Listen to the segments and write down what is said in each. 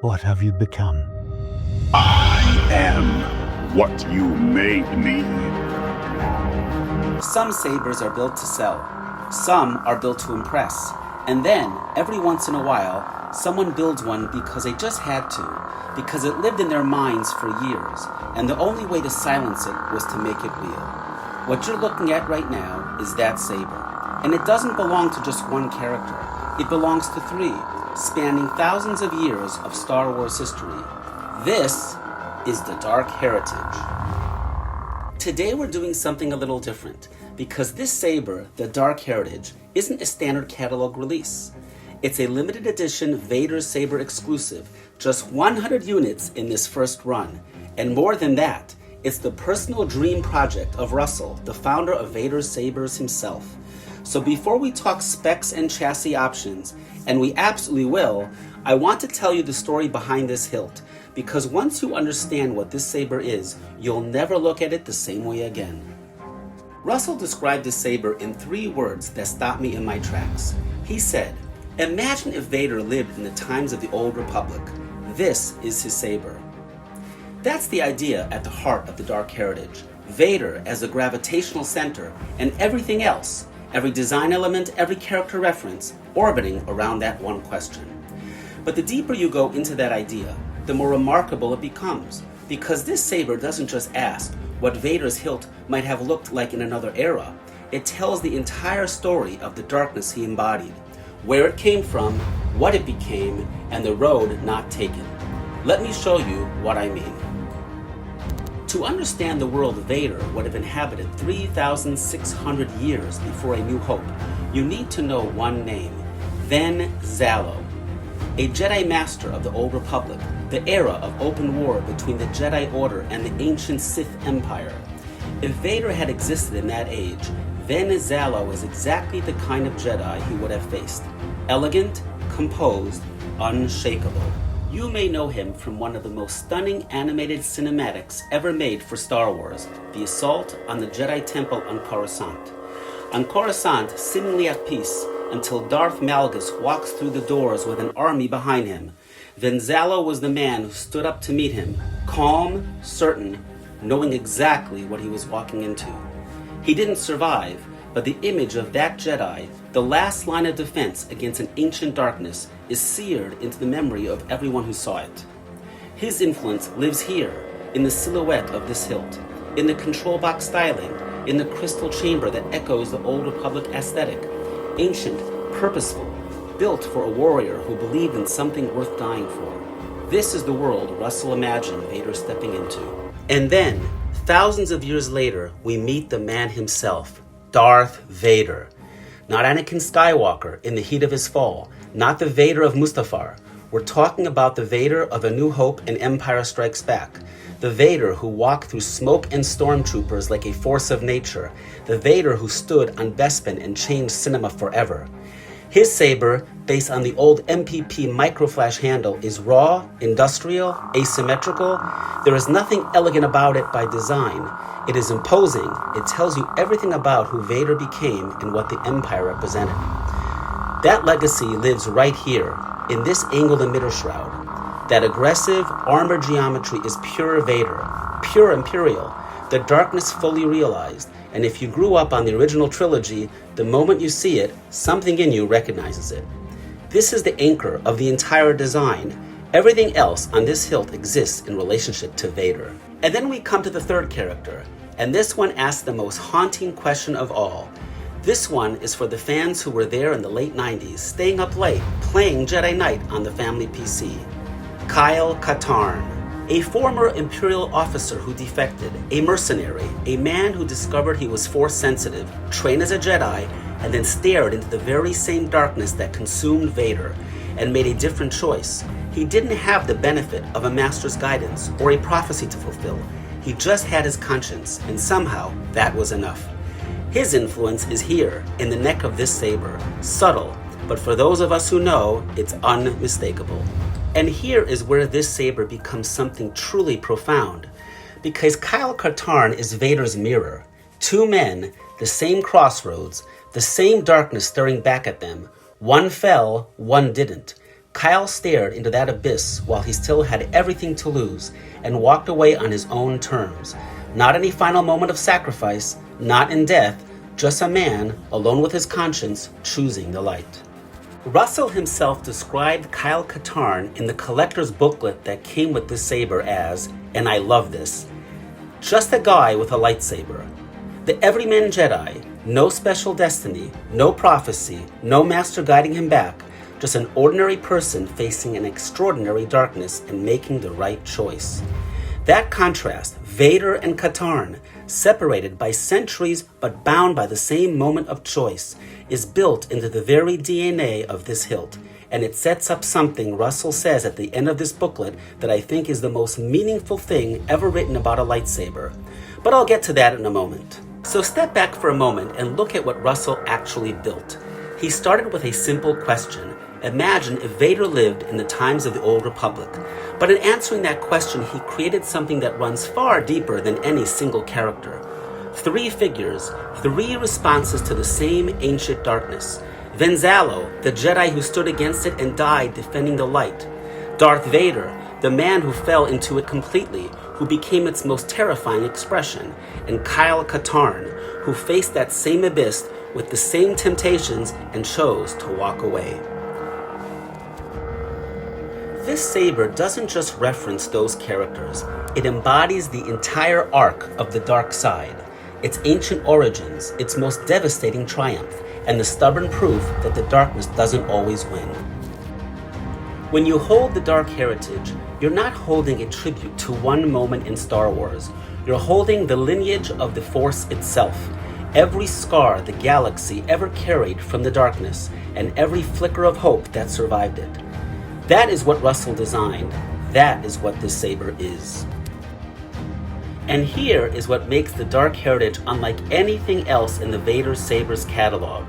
What have you become? I am what you made me. Some sabers are built to sell. Some are built to impress. And then, every once in a while, someone builds one because they just had to, because it lived in their minds for years, and the only way to silence it was to make it real. What you're looking at right now is that saber. And it doesn't belong to just one character. It belongs to three, spanning thousands of years of Star Wars history. This is the Dark Heritage. Today we're doing something a little different, because this saber, the Dark Heritage, isn't a standard catalog release. It's a limited edition Vader Saber exclusive, just 100 units in this first run. And more than that, it's the personal dream project of Russell, the founder of Vader Sabers himself. So before we talk specs and chassis options, and we absolutely will, I want to tell you the story behind this hilt, because once you understand what this saber is, you'll never look at it the same way again. Russell described this saber in 3 words that stopped me in my tracks. He said, "Imagine if Vader lived in the times of the Old Republic. This is his saber." That's the idea at the heart of the Dark Heritage. Vader as a gravitational center, and everything else, every design element, every character reference, orbiting around that one question. But the deeper you go into that idea, the more remarkable it becomes, because this saber doesn't just ask what Vader's hilt might have looked like in another era. It tells the entire story of the darkness he embodied, where it came from, what it became, and the road not taken. Let me show you what I mean. To understand the world Vader would have inhabited 3,600 years before A New Hope, you need to know one name, Ven Zallow, a Jedi Master of the Old Republic, the era of open war between the Jedi Order and the ancient Sith Empire. If Vader had existed in that age, Ven Zallow is exactly the kind of Jedi he would have faced. Elegant, composed, unshakable. You may know him from one of the most stunning animated cinematics ever made for Star Wars, the assault on the Jedi Temple on Coruscant. On Coruscant, seemingly at peace, until Darth Malgus walks through the doors with an army behind him, Ven Zallow was the man who stood up to meet him, calm, certain, knowing exactly what he was walking into. He didn't survive, but the image of that Jedi, the last line of defense against an ancient darkness, is seared into the memory of everyone who saw it. His influence lives here, in the silhouette of this hilt, in the control box styling, in the crystal chamber that echoes the Old Republic aesthetic, ancient, purposeful, built for a warrior who believed in something worth dying for. This is the world Russell imagined Vader stepping into. And then, thousands of years later, we meet the man himself, Darth Vader. Not Anakin Skywalker in the heat of his fall, not the Vader of Mustafar. We're talking about the Vader of A New Hope and Empire Strikes Back. The Vader who walked through smoke and stormtroopers like a force of nature. The Vader who stood on Bespin and changed cinema forever. His saber, based on the old MPP microflash handle, is raw, industrial, asymmetrical. There is nothing elegant about it by design. It is imposing. It tells you everything about who Vader became and what the Empire represented. That legacy lives right here, in this angled emitter shroud. That aggressive, armored geometry is pure Vader, pure Imperial, the darkness fully realized. And if you grew up on the original trilogy, the moment you see it, something in you recognizes it. This is the anchor of the entire design. Everything else on this hilt exists in relationship to Vader. And then we come to the third character, and this one asks the most haunting question of all. This one is for the fans who were there in the late 90s, staying up late, playing Jedi Knight on the family PC. Kyle Katarn, a former Imperial officer who defected, a mercenary, a man who discovered he was Force sensitive, trained as a Jedi, and then stared into the very same darkness that consumed Vader, and made a different choice. He didn't have the benefit of a master's guidance or a prophecy to fulfill. He just had his conscience, and somehow that was enough. His influence is here, in the neck of this saber, subtle, but for those of us who know, it's unmistakable. And here is where this saber becomes something truly profound, because Kyle Katarn is Vader's mirror. Two men, the same crossroads, the same darkness staring back at them. One fell, one didn't. Kyle stared into that abyss while he still had everything to lose and walked away on his own terms. Not any final moment of sacrifice, not in death, just a man, alone with his conscience, choosing the light. Russell himself described Kyle Katarn in the collector's booklet that came with this saber as, and I love this, just a guy with a lightsaber. The everyman Jedi, no special destiny, no prophecy, no master guiding him back, just an ordinary person facing an extraordinary darkness and making the right choice. That contrast, Vader and Katarn, separated by centuries but bound by the same moment of choice, is built into the very DNA of this hilt, and it sets up something Russell says at the end of this booklet that I think is the most meaningful thing ever written about a lightsaber. But I'll get to that in a moment. So step back for a moment and look at what Russell actually built. He started with a simple question. Imagine if Vader lived in the times of the Old Republic. But in answering that question, he created something that runs far deeper than any single character. 3 figures, 3 responses to the same ancient darkness. Ven Zallow, the Jedi who stood against it and died defending the light. Darth Vader, the man who fell into it completely, who became its most terrifying expression. And Kyle Katarn, who faced that same abyss with the same temptations and chose to walk away. This saber doesn't just reference those characters, it embodies the entire arc of the dark side, its ancient origins, its most devastating triumph, and the stubborn proof that the darkness doesn't always win. When you hold the dark heritage, you're not holding a tribute to one moment in Star Wars, you're holding the lineage of the Force itself, every scar the galaxy ever carried from the darkness, and every flicker of hope that survived it. That is what Russell designed. That is what this saber is. And here is what makes the Dark Heritage unlike anything else in the Vader Sabers catalog.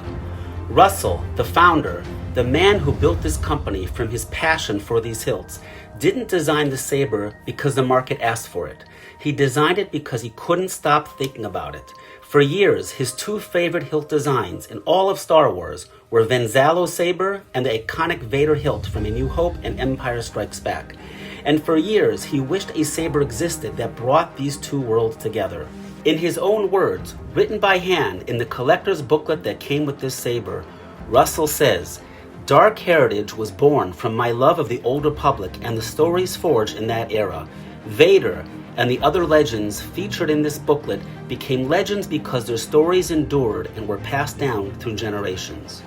Russell, the founder, the man who built this company from his passion for these hilts, didn't design the saber because the market asked for it. He designed it because he couldn't stop thinking about it. For years, his 2 favorite hilt designs in all of Star Wars were Ven Zallow's saber and the iconic Vader hilt from A New Hope and Empire Strikes Back. And for years, he wished a saber existed that brought these 2 worlds together. In his own words, written by hand in the collector's booklet that came with this saber, Russell says, "Dark Heritage was born from my love of the Old Republic and the stories forged in that era. Vader and the other legends featured in this booklet became legends because their stories endured and were passed down through generations."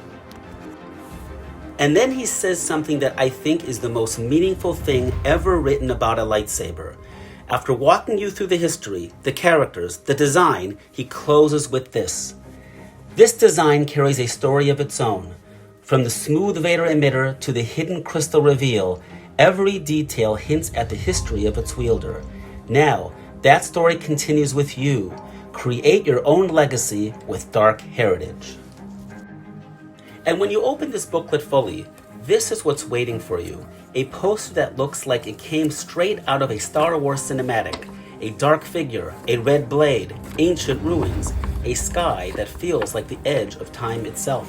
And then he says something that I think is the most meaningful thing ever written about a lightsaber. After walking you through the history, the characters, the design, he closes with this. This design carries a story of its own. From the smooth Vader emitter to the hidden crystal reveal, every detail hints at the history of its wielder. Now, that story continues with you. Create your own legacy with Dark Heritage. And when you open this booklet fully, this is what's waiting for you. A poster that looks like it came straight out of a Star Wars cinematic. A dark figure, a red blade, ancient ruins, a sky that feels like the edge of time itself.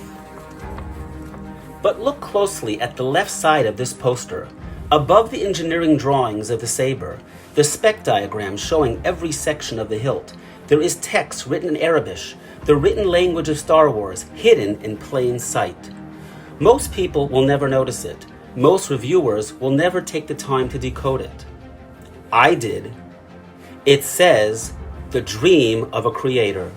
But look closely at the left side of this poster. Above the engineering drawings of the saber, the spec diagram showing every section of the hilt, there is text written in Arabic, the written language of Star Wars, hidden in plain sight. Most people will never notice it. Most reviewers will never take the time to decode it. I did. It says, "The dream of a creator."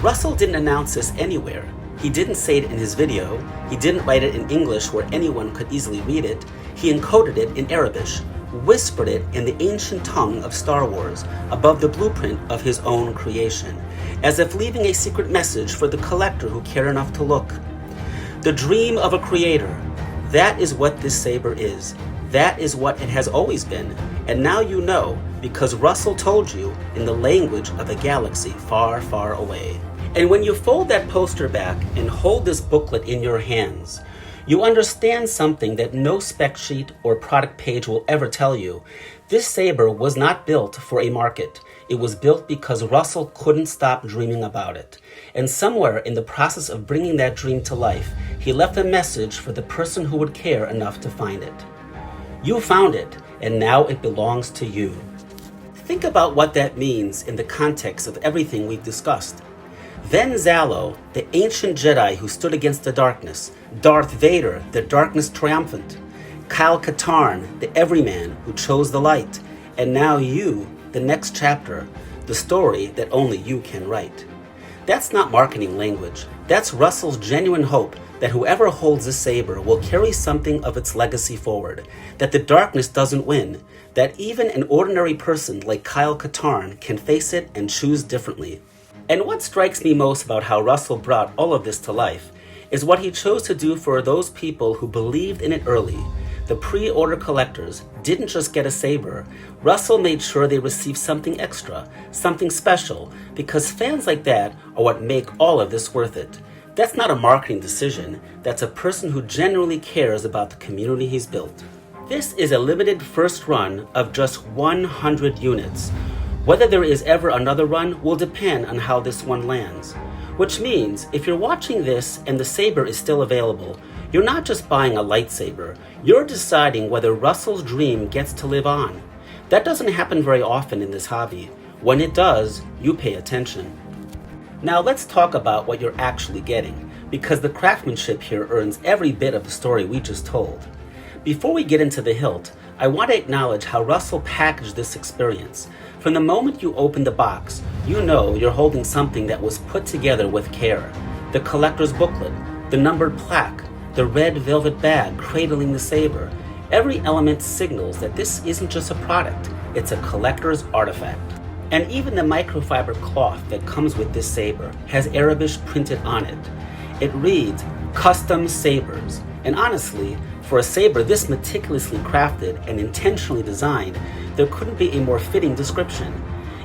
Russell didn't announce this anywhere. He didn't say it in his video. He didn't write it in English where anyone could easily read it. He encoded it in Arabic, whispered it in the ancient tongue of Star Wars above the blueprint of his own creation, as if leaving a secret message for the collector who cared enough to look. The dream of a creator. That is what this saber is. That is what it has always been. And now you know, because Russell told you in the language of a galaxy far, far away. And when you fold that poster back and hold this booklet in your hands, You understand something that no spec sheet or product page will ever tell you. This saber was not built for a market. It was built because Russell couldn't stop dreaming about it. And somewhere in the process of bringing that dream to life, he left a message for the person who would care enough to find it. You found it, and now it belongs to you. Think about what that means in the context of everything we've discussed. Ven Zallow, the ancient Jedi who stood against the darkness, Darth Vader, the darkness triumphant, Kyle Katarn, the everyman who chose the light, and now you, the next chapter, the story that only you can write. That's not marketing language. That's Russell's genuine hope that whoever holds this saber will carry something of its legacy forward, that the darkness doesn't win, that even an ordinary person like Kyle Katarn can face it and choose differently. And what strikes me most about how Russell brought all of this to life is what he chose to do for those people who believed in it early. The pre-order collectors didn't just get a saber. Russell made sure they received something extra, something special, because fans like that are what make all of this worth it. That's not a marketing decision. That's a person who genuinely cares about the community he's built. This is a limited first run of just 100 units. Whether there is ever another run will depend on how this one lands. Which means, if you're watching this and the saber is still available, you're not just buying a lightsaber, you're deciding whether Russell's dream gets to live on. That doesn't happen very often in this hobby. When it does, you pay attention. Now let's talk about what you're actually getting, because the craftsmanship here earns every bit of the story we just told. Before we get into the hilt, I want to acknowledge how Russell packaged this experience. From the moment you open the box, you know you're holding something that was put together with care. The collector's booklet, the numbered plaque, the red velvet bag cradling the saber. Every element signals that this isn't just a product, it's a collector's artifact. And even the microfiber cloth that comes with this saber has Arabic printed on it. It reads, "Custom Sabers." And honestly, for a saber this meticulously crafted and intentionally designed, there couldn't be a more fitting description.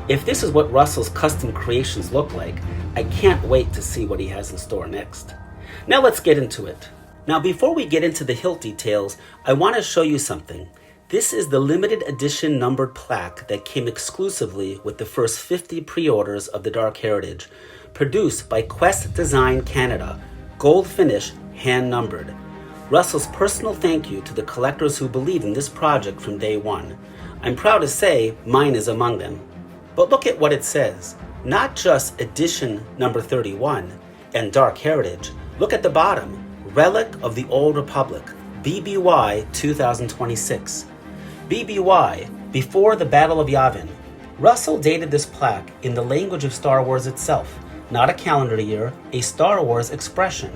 If this is what Russell's custom creations look like, I can't wait to see what he has in store next. Now let's get into it. Now before we get into the hilt details, I want to show you something. This is the limited edition numbered plaque that came exclusively with the first 50 pre-orders of the Dark Heritage, produced by Quest Design Canada, gold finish, hand numbered. Russell's personal thank you to the collectors who believed in this project from day one. I'm proud to say mine is among them. But look at what it says. Not just edition number 31 and Dark Heritage. Look at the bottom. Relic of the Old Republic, BBY 2026. BBY, before the Battle of Yavin. Russell dated this plaque in the language of Star Wars itself, not a calendar year, a Star Wars expression.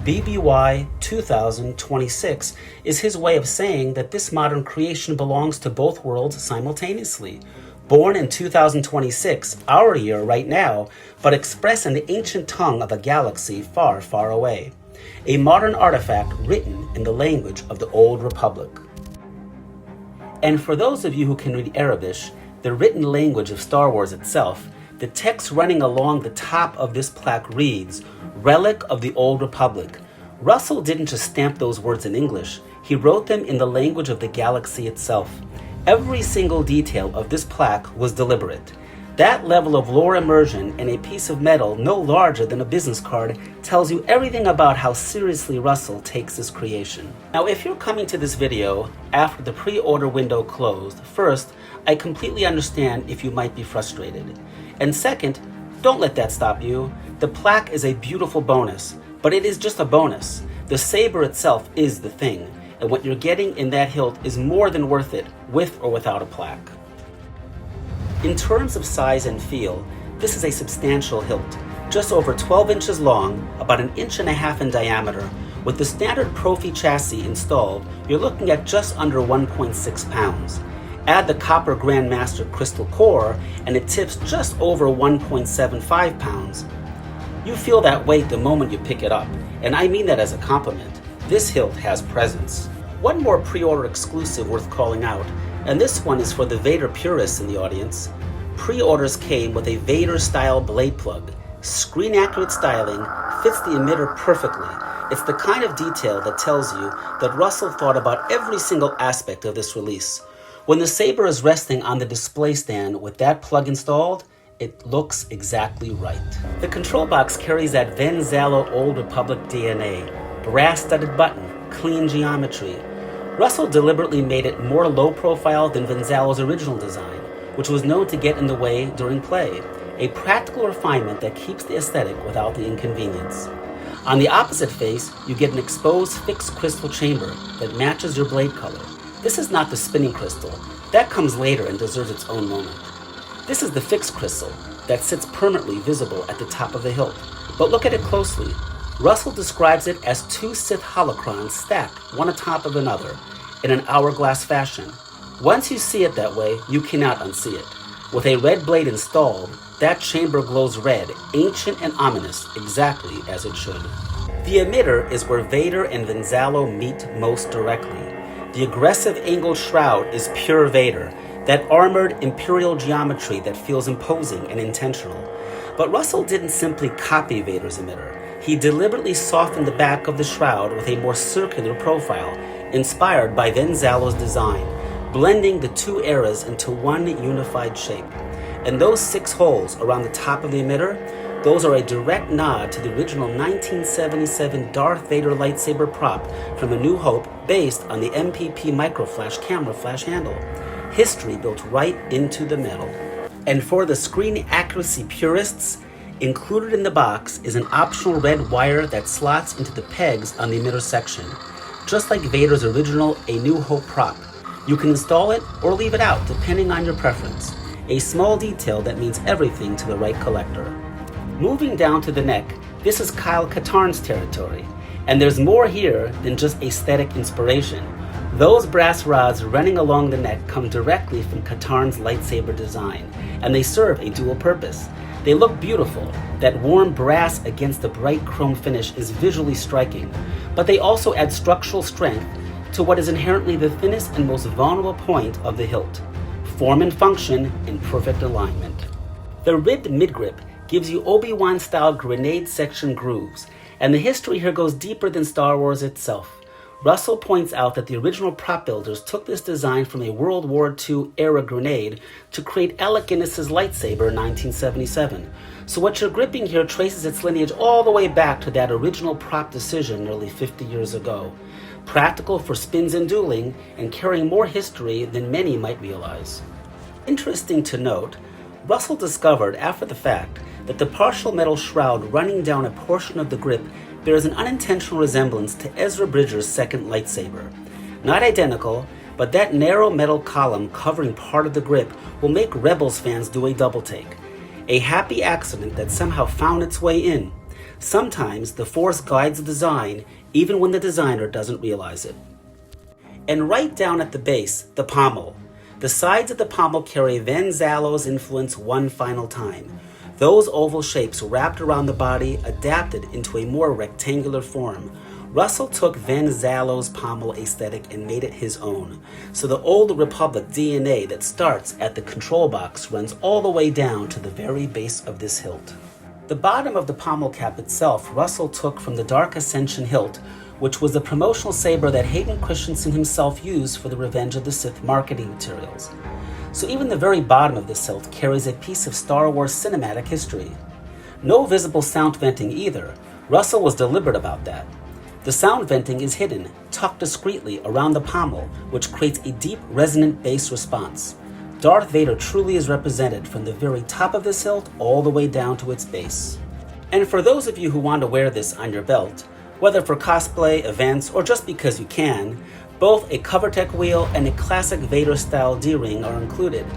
BBY 2026 is his way of saying that this modern creation belongs to both worlds simultaneously. Born in 2026, our year right now, but expressed in the ancient tongue of a galaxy far, far away. A modern artifact written in the language of the Old Republic. And for those of you who can read Arabic, the written language of Star Wars itself, the text running along the top of this plaque reads, Relic of the Old Republic. Russell didn't just stamp those words in English, he wrote them in the language of the galaxy itself. Every single detail of this plaque was deliberate. That level of lore immersion in a piece of metal no larger than a business card tells you everything about how seriously Russell takes this creation. Now, if you're coming to this video after the pre-order window closed, first, I completely understand if you might be frustrated. And second, don't let that stop you. The plaque is a beautiful bonus, but it is just a bonus. The saber itself is the thing, and what you're getting in that hilt is more than worth it, with or without a plaque. In terms of size and feel, this is a substantial hilt, just over 12 inches long, about 1.5 inches in diameter. With the standard Proffie chassis installed, you're looking at just under 1.6 pounds. Add the copper Grandmaster crystal core, and it tips just over 1.75 pounds. You feel that weight the moment you pick it up, and I mean that as a compliment. This hilt has presence. One more pre-order exclusive worth calling out, and this one is for the Vader purists in the audience. Pre-orders came with a Vader-style blade plug. Screen-accurate styling, fits the emitter perfectly, It's the kind of detail that tells you that Russell thought about every single aspect of this release. When the Saber is resting on the display stand with that plug installed, it looks exactly right. The control box carries that Ven Zallow Old Republic DNA, brass-studded button, clean geometry. Russell deliberately made it more low-profile than Ven Zallow's original design, which was known to get in the way during play, a practical refinement that keeps the aesthetic without the inconvenience. On the opposite face, you get an exposed fixed crystal chamber that matches your blade color. This is not the spinning crystal. That comes later and deserves its own moment. This is the fixed crystal that sits permanently visible at the top of the hilt. But look at it closely. Russell describes it as two Sith Holocrons stacked one atop of another in an hourglass fashion. Once you see it that way, you cannot unsee it. With a red blade installed, that chamber glows red, ancient and ominous, exactly as it should. The Emitter is where Vader and Ven Zallow meet most directly. The aggressive angled shroud is pure Vader, that armored imperial geometry that feels imposing and intentional. But Russell didn't simply copy Vader's Emitter. He deliberately softened the back of the shroud with a more circular profile, inspired by Ven Zallow's design, blending the two eras into one unified shape. And those 6 holes around the top of the Emitter, those are a direct nod to the original 1977 Darth Vader lightsaber prop from A New Hope based on the MPP microflash camera flash handle. History built right into the metal. And for the screen accuracy purists, included in the box is an optional red wire that slots into the pegs on the emitter section. Just like Vader's original A New Hope prop, you can install it or leave it out depending on your preference. A small detail that means everything to the right collector. Moving down to the neck, this is Kyle Katarn's territory, and there's more here than just aesthetic inspiration. Those brass rods running along the neck come directly from Katarn's lightsaber design, and they serve a dual purpose. They look beautiful. That warm brass against the bright chrome finish is visually striking, but they also add structural strength to what is inherently the thinnest and most vulnerable point of the hilt. Form and function in perfect alignment. The ribbed midgrip gives you Obi-Wan style grenade section grooves, and the history here goes deeper than Star Wars itself. Russell points out that the original prop builders took this design from a World War II era grenade to create Alec Guinness's lightsaber in 1977. So what you're gripping here traces its lineage all the way back to that original prop decision nearly 50 years ago. Practical for spins and dueling, and carrying more history than many might realize. Interesting to note, Russell discovered after the fact that the partial metal shroud running down a portion of the grip bears an unintentional resemblance to Ezra Bridger's second lightsaber. Not identical, but that narrow metal column covering part of the grip will make Rebels fans do a double take. A happy accident that somehow found its way in. Sometimes the Force guides the design even when the designer doesn't realize it. And right down at the base, the pommel. The sides of the pommel carry Ven Zallow's influence one final time. Those oval shapes wrapped around the body adapted into a more rectangular form. Russell took Ven Zallow's pommel aesthetic and made it his own. So the Old Republic DNA that starts at the control box runs all the way down to the very base of this hilt. The bottom of the pommel cap itself Russell took from the Dark Ascension hilt, which was the promotional saber that Hayden Christensen himself used for the Revenge of the Sith marketing materials. So even the very bottom of this hilt carries a piece of Star Wars cinematic history. No visible sound venting either. Russell was deliberate about that. The sound venting is hidden, tucked discreetly around the pommel, which creates a deep, resonant bass response. Darth Vader truly is represented from the very top of this hilt all the way down to its base. And for those of you who want to wear this on your belt, whether for cosplay, events, or just because you can, both a CoverTech wheel and a classic Vader-style D-ring are included.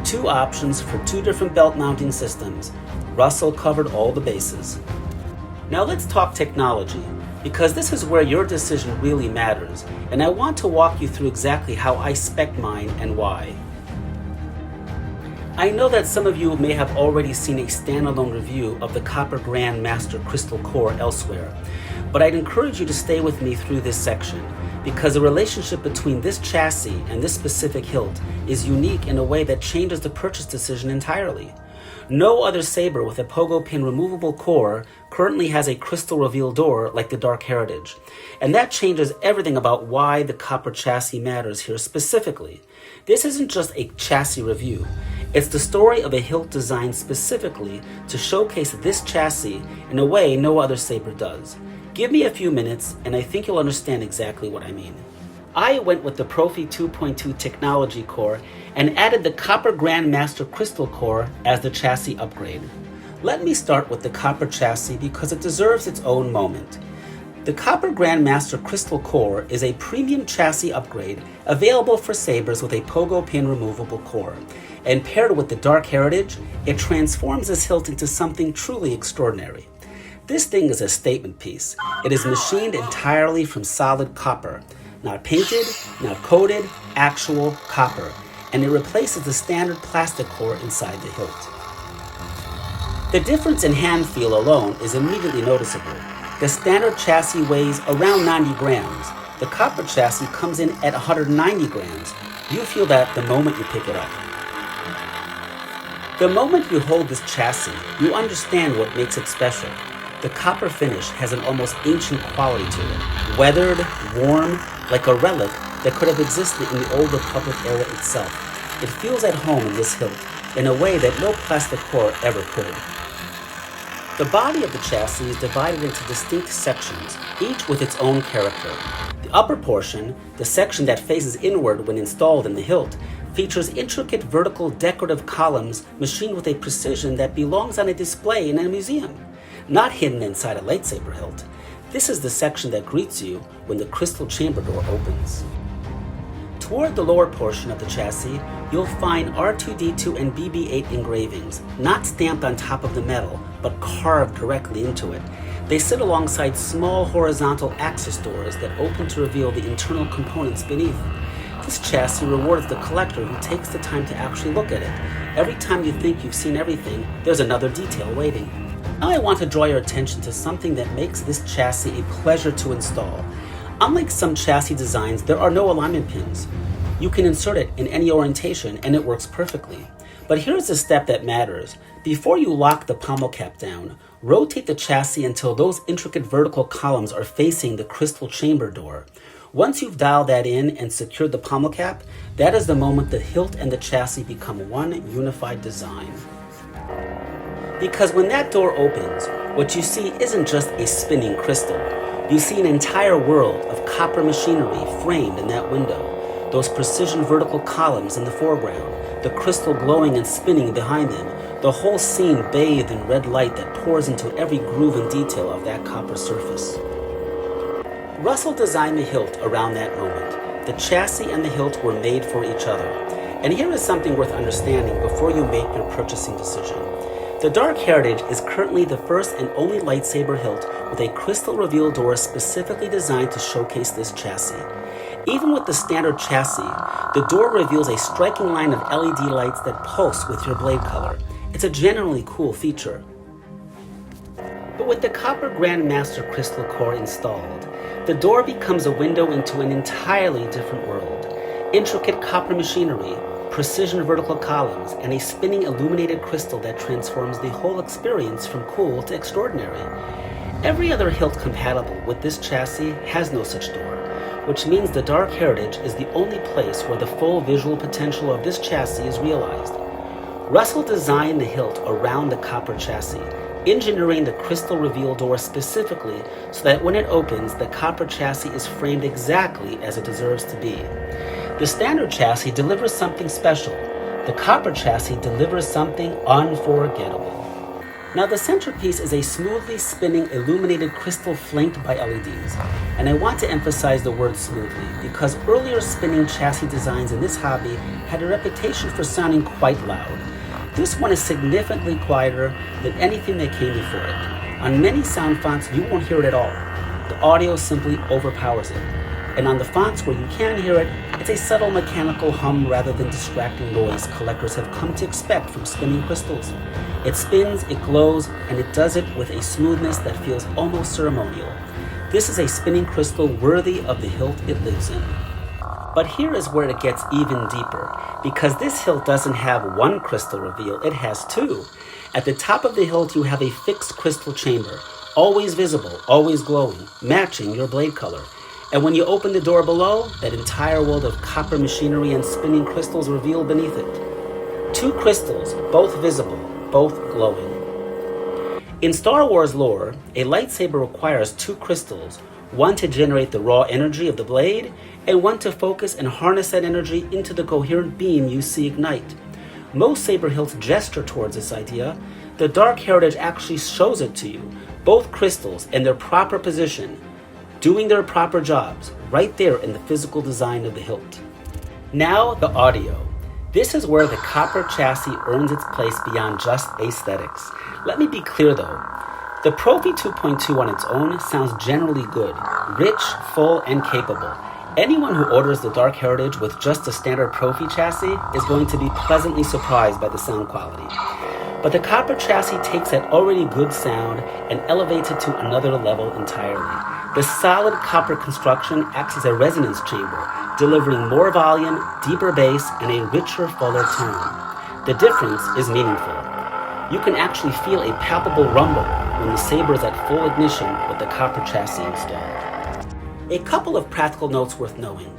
2 options for 2 different belt mounting systems. Russell covered all the bases. Now let's talk technology, because this is where your decision really matters, and I want to walk you through exactly how I spec mine and why. I know that some of you may have already seen a standalone review of the Copper Grand Master Crystal Core elsewhere, but I'd encourage you to stay with me through this section, because the relationship between this chassis and this specific hilt is unique in a way that changes the purchase decision entirely. No other Saber with a pogo pin removable core currently has a crystal reveal door like the Dark Heritage, and that changes everything about why the copper chassis matters here specifically. This isn't just a chassis review, it's the story of a hilt designed specifically to showcase this chassis in a way no other Saber does. Give me a few minutes and I think you'll understand exactly what I mean. I went with the Proffie 2.2 technology core and added the Copper Grandmaster Crystal core as the chassis upgrade. Let me start with the Copper chassis because it deserves its own moment. The Copper Grandmaster Crystal core is a premium chassis upgrade available for Sabers with a pogo pin removable core, and paired with the Dark Heritage, it transforms this hilt into something truly extraordinary. This thing is a statement piece. It is machined entirely from solid copper. Not painted, not coated, actual copper, and it replaces the standard plastic core inside the hilt. The difference in hand feel alone is immediately noticeable. The standard chassis weighs around 90 grams. The copper chassis comes in at 190 grams. You feel that the moment you pick it up. The moment you hold this chassis, you understand what makes it special. The copper finish has an almost ancient quality to it, weathered, warm, like a relic that could have existed in the Old Republic era itself. It feels at home in this hilt, in a way that no plastic core ever could. The body of the chassis is divided into distinct sections, each with its own character. The upper portion, the section that faces inward when installed in the hilt, features intricate vertical decorative columns machined with a precision that belongs on a display in a museum, not hidden inside a lightsaber hilt. This is the section that greets you when the crystal chamber door opens. Toward the lower portion of the chassis, you'll find R2-D2 and BB-8 engravings, not stamped on top of the metal, but carved directly into it. They sit alongside small horizontal axis doors that open to reveal the internal components beneath. This chassis rewards the collector who takes the time to actually look at it. Every time you think you've seen everything, there's another detail waiting. Now I want to draw your attention to something that makes this chassis a pleasure to install. Unlike some chassis designs, there are no alignment pins. You can insert it in any orientation and it works perfectly. But here's the step that matters. Before you lock the pommel cap down, rotate the chassis until those intricate vertical columns are facing the crystal chamber door. Once you've dialed that in and secured the pommel cap, that is the moment the hilt and the chassis become one unified design. Because when that door opens, what you see isn't just a spinning crystal. You see an entire world of copper machinery framed in that window. Those precision vertical columns in the foreground, the crystal glowing and spinning behind them, the whole scene bathed in red light that pours into every groove and detail of that copper surface. Russell designed the hilt around that moment. The chassis and the hilt were made for each other. And here is something worth understanding before you make your purchasing decision. The Dark Heritage is currently the first and only lightsaber hilt with a crystal reveal door specifically designed to showcase this chassis. Even with the standard chassis, the door reveals a striking line of LED lights that pulse with your blade color. It's a generally cool feature. But with the Copper Grandmaster Crystal Core installed, the door becomes a window into an entirely different world. Intricate copper machinery, precision vertical columns, and a spinning illuminated crystal that transforms the whole experience from cool to extraordinary. Every other hilt compatible with this chassis has no such door, which means the Dark Heritage is the only place where the full visual potential of this chassis is realized. Russell designed the hilt around the copper chassis, engineering the crystal reveal door specifically so that when it opens, the copper chassis is framed exactly as it deserves to be. The standard chassis delivers something special. The copper chassis delivers something unforgettable. Now the centerpiece is a smoothly spinning illuminated crystal flanked by LEDs. And I want to emphasize the word smoothly because earlier spinning chassis designs in this hobby had a reputation for sounding quite loud. This one is significantly quieter than anything that came before it. On many sound fonts, you won't hear it at all. The audio simply overpowers it. And on the fonts where you can hear it, it's a subtle mechanical hum rather than distracting noise collectors have come to expect from spinning crystals. It spins, it glows, and it does it with a smoothness that feels almost ceremonial. This is a spinning crystal worthy of the hilt it lives in. But here is where it gets even deeper, because this hilt doesn't have one crystal reveal, it has two. At the top of the hilt you have a fixed crystal chamber, always visible, always glowing, matching your blade color. And when you open the door below, that entire world of copper machinery and spinning crystals revealed beneath it. Two crystals, both visible, both glowing. In Star Wars lore, a lightsaber requires two crystals, one to generate the raw energy of the blade, and one to focus and harness that energy into the coherent beam you see ignite. Most saber hilts gesture towards this idea. The Dark Heritage actually shows it to you, both crystals in their proper position, doing their proper jobs, right there in the physical design of the hilt. Now, the audio. This is where the copper chassis earns its place beyond just aesthetics. Let me be clear though. The Proffie 2.2 on its own sounds generally good, rich, full, and capable. Anyone who orders the Dark Heritage with just a standard Proffie chassis is going to be pleasantly surprised by the sound quality. But the copper chassis takes that already good sound and elevates it to another level entirely. The solid copper construction acts as a resonance chamber, delivering more volume, deeper bass, and a richer, fuller tone. The difference is meaningful. You can actually feel a palpable rumble when the Saber is at full ignition with the copper chassis installed. A couple of practical notes worth knowing.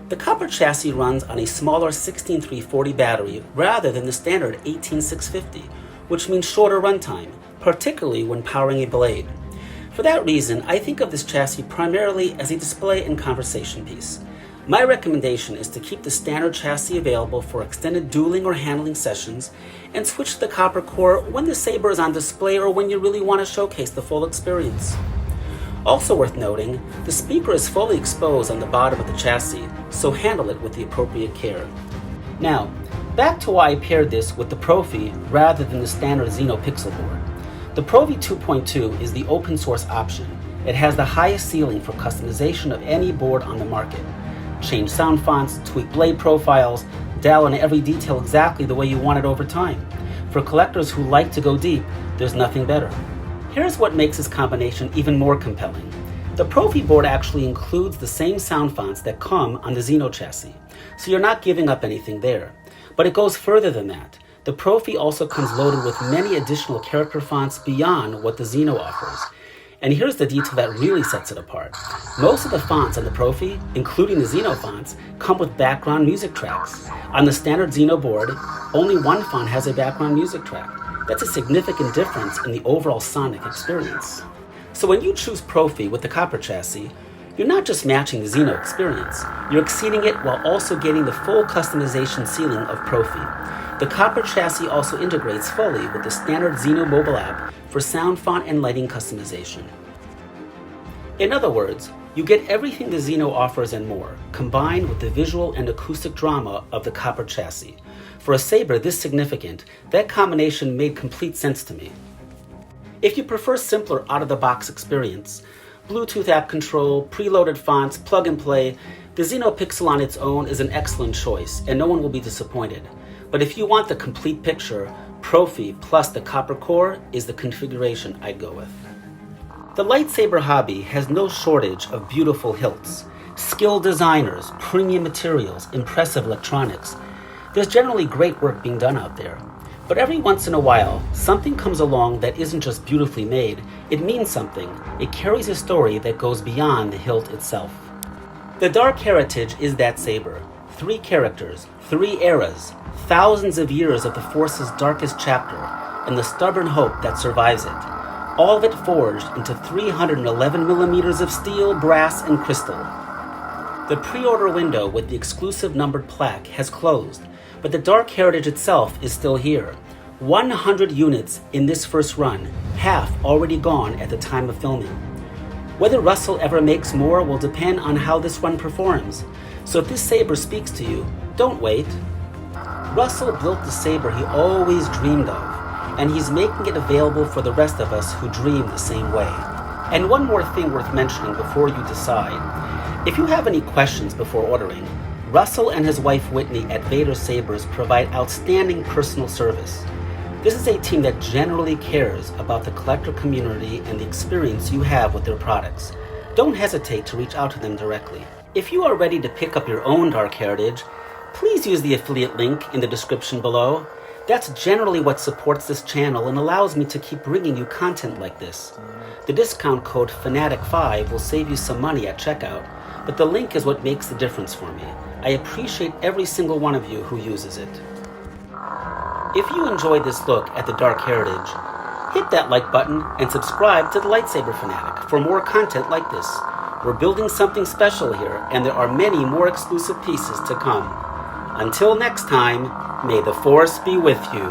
The copper chassis runs on a smaller 16340 battery rather than the standard 18650, which means shorter runtime, particularly when powering a blade. For that reason, I think of this chassis primarily as a display and conversation piece. My recommendation is to keep the standard chassis available for extended dueling or handling sessions, and switch to the copper core when the Saber is on display or when you really want to showcase the full experience. Also worth noting, the speaker is fully exposed on the bottom of the chassis, so handle it with the appropriate care. Now, back to why I paired this with the Proffie rather than the standard Xeno Pixel board. The Proffie 2.2 is the open source option. It has the highest ceiling for customization of any board on the market. Change sound fonts, tweak blade profiles, dial in every detail exactly the way you want it over time. For collectors who like to go deep, there's nothing better. Here's what makes this combination even more compelling. The Proffie board actually includes the same sound fonts that come on the Xeno chassis, so you're not giving up anything there. But it goes further than that. The Proffie also comes loaded with many additional character fonts beyond what the Xeno offers. And here's the detail that really sets it apart. Most of the fonts on the Proffie, including the Xeno fonts, come with background music tracks. On the standard Xeno board, only one font has a background music track. That's a significant difference in the overall sonic experience. So when you choose Proffie with the copper chassis, you're not just matching the Xeno experience, you're exceeding it while also getting the full customization ceiling of Proffie. The copper chassis also integrates fully with the standard Xeno mobile app for sound font and lighting customization. In other words, you get everything the Xeno offers and more, combined with the visual and acoustic drama of the copper chassis. For a Saber this significant, that combination made complete sense to me. If you prefer simpler out-of-the-box experience, Bluetooth app control, preloaded fonts, plug and play, the Xeno Pixel on its own is an excellent choice, and no one will be disappointed. But if you want the complete picture, Proffie plus the copper core is the configuration I'd go with. The lightsaber hobby has no shortage of beautiful hilts, skilled designers, premium materials, impressive electronics. There's generally great work being done out there. But every once in a while, something comes along that isn't just beautifully made, it means something. It carries a story that goes beyond the hilt itself. The Dark Heritage is that saber. 3 characters, 3 eras, thousands of years of the Force's darkest chapter, and the stubborn hope that survives it. All of it forged into 311 millimeters of steel, brass, and crystal. The pre-order window with the exclusive numbered plaque has closed, but the Dark Heritage itself is still here. 100 units in this first run, half already gone at the time of filming. Whether Russell ever makes more will depend on how this run performs, so if this saber speaks to you, don't wait. Russell built the saber he always dreamed of, and he's making it available for the rest of us who dream the same way. And one more thing worth mentioning before you decide. If you have any questions before ordering, Russell and his wife Whitney at Vader Sabers provide outstanding personal service. This is a team that generally cares about the collector community and the experience you have with their products. Don't hesitate to reach out to them directly. If you are ready to pick up your own Dark Heritage, please use the affiliate link in the description below. That's generally what supports this channel and allows me to keep bringing you content like this. The discount code FANATIC5 will save you some money at checkout, but the link is what makes the difference for me. I appreciate every single one of you who uses it. If you enjoyed this look at the Dark Heritage, hit that like button and subscribe to the Lightsaber Fanatic for more content like this. We're building something special here, and there are many more exclusive pieces to come. Until next time, may the Force be with you.